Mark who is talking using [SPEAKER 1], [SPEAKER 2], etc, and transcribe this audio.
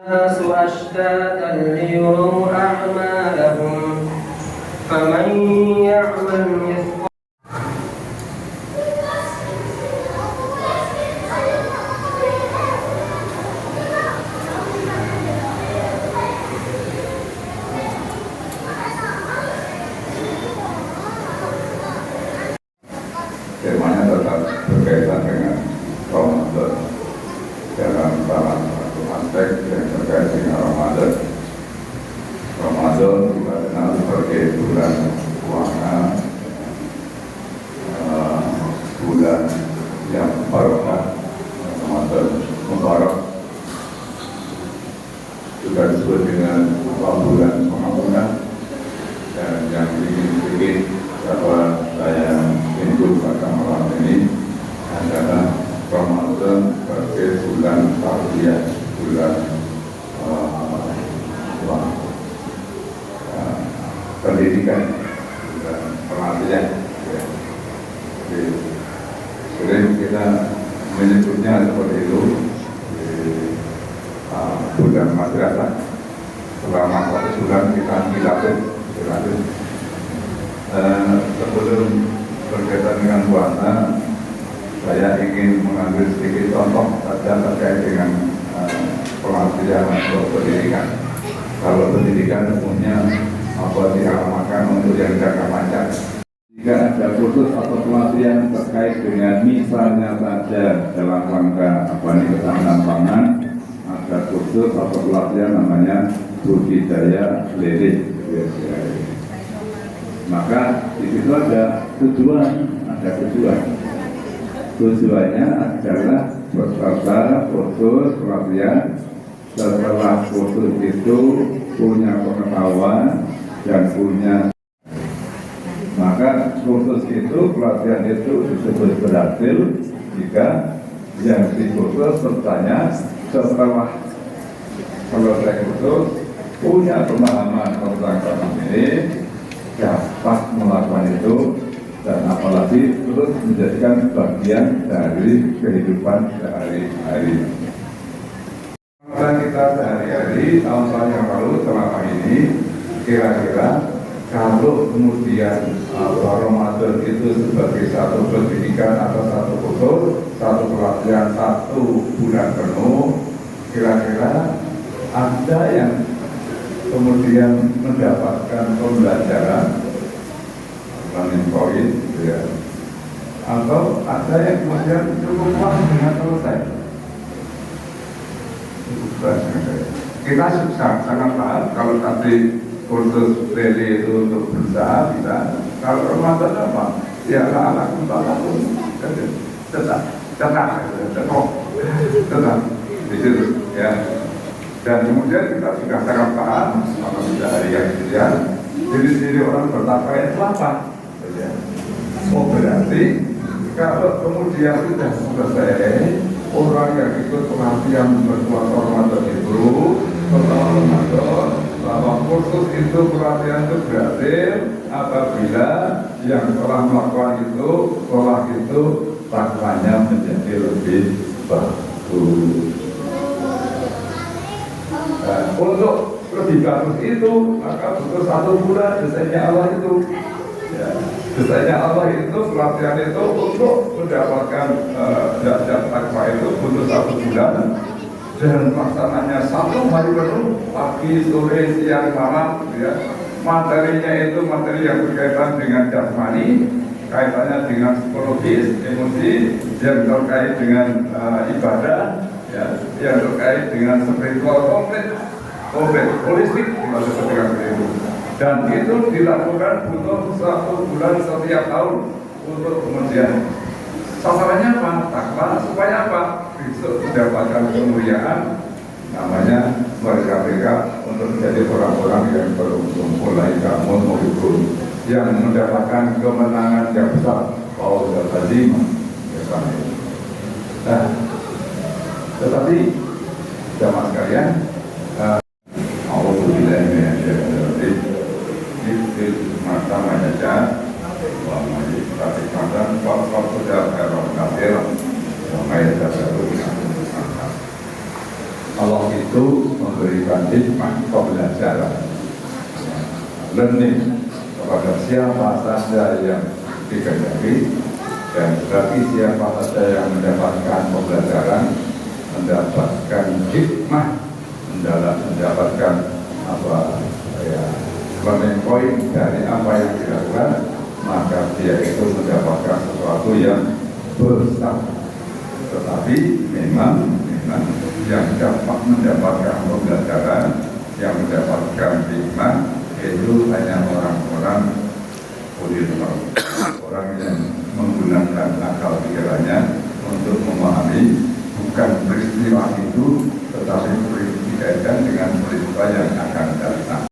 [SPEAKER 1] الناس أشتاتا ليروا أعمالهم فمن يعمل مثقال
[SPEAKER 2] temanya tetap berkaitan dengan Ramadan dalam salah satu aspek yang terkait dengan Ramadan. Ramadan kita kenal sebagai bulan puasa, bulan yang barokah, Ramadan Mubarak, juga disebut dengan bulan pengampunan. Dan yang ingin bahwa saya ingin pada malam ini adalah Ramadan sebagai bulan tarbiyah, bulan pendidikan, bulan pelatihan. Sering kita menyebutnya seperti itu bulan madrasah. Selama 1 bulan kita dilatih. Sebelum berkaitan dengan puasa, saya ingin mengambil sedikit contoh saja terkait dengan pelatihan atau pendidikan. Kalau pendidikan punya apa dialamakan untuk yang jangka panjang. Jika ada kursus atau pelatihan terkait dengan misalnya saja dalam rangka ketahanan pangan, ada kursus atau pelatihan namanya budidaya lele. Maka di situ ada tujuan. Tujuannya adalah peserta kursus pelatihan setelah kursus itu punya pengetahuan dan punya, maka kursus itu, pelatihan itu disebut berhasil jika yang dikursus sertanya setelah selesai kursus punya pemahaman tentang topik ini, dapat melakukan itu, dan apalagi terus menjadikan bagian dari kehidupan sehari-hari. Kita sehari-hari tahun-tahun yang lalu selama ini, kira-kira kalau kemudian Ramadan itu sebagai satu pendidikan atau satu kursus, satu pelatihan 1 bulan penuh, kira-kira ada yang kemudian mendapatkan pembelajaran learning point, ya, atau ada yang kemudian cukup puas dengan selesai. Kita sangat paham kalau tadi kursus lele itu untuk berusaha bisa. Kalau Ramadan apa? Ya anak pun tetap di situ, ya. Dan kemudian kita sudah sangat paham apa sudah hari yang kemudian diri orang bertakwa itu apa? Ya. Oh berarti kalau kemudian sudah selesai, orang yang ikut pelatihan berpuasa Ramadan itu setelah Ramadan, bahwa kursus itu pelatihan itu berhasil apabila yang telah melakukan itu, sekolah itu takwanya menjadi lebih bagus. Untuk lebih bagus itu maka butuh 1 bulan desainnya Allah itu, ya. Desainnya Allah itu, pelatihan itu untuk mendapatkan derajat takwa itu butuh 1 bulan, dan pelaksananya 1 hari penuh, pagi, sore, siang, malam, ya. Materinya itu materi yang berkaitan dengan jasmani, kaitannya dengan psikologis, emosi, yang terkait dengan ibadah, ya, yang terkait dengan spiritual komplit, holistik, itu. Dan itu dilakukan butuh 1 bulan setiap tahun untuk kemudian sasarannya apa? Takwa, supaya apa? Besok mendapatkan kemuliaan, namanya mereka untuk menjadi orang-orang yang beruntung, mulai kamu maupun yang mendapatkan kemenangan yang besar, Paul tadi, nah, tetapi jamaah sekalian, Alhamdulillah ini masa saja, tapi kadang kalau sudah error kafir, Allah itu memberikan hikmah pembelajaran, learning kepada siapa saja yang dikehendaki, dan bagi siapa saja yang mendapatkan pembelajaran, mendapatkan hikmah, mendapatkan learning point dari apa yang dilakukan, maka dia itu mendapatkan sesuatu yang besar. Tetapi memang yang dapat mendapatkan pembelajaran, yang mendapatkan hikmah itu hanya orang-orang orang yang menggunakan akal pikirannya untuk memahami bukan peristiwa itu, tetapi dikaitkan dengan peristiwa yang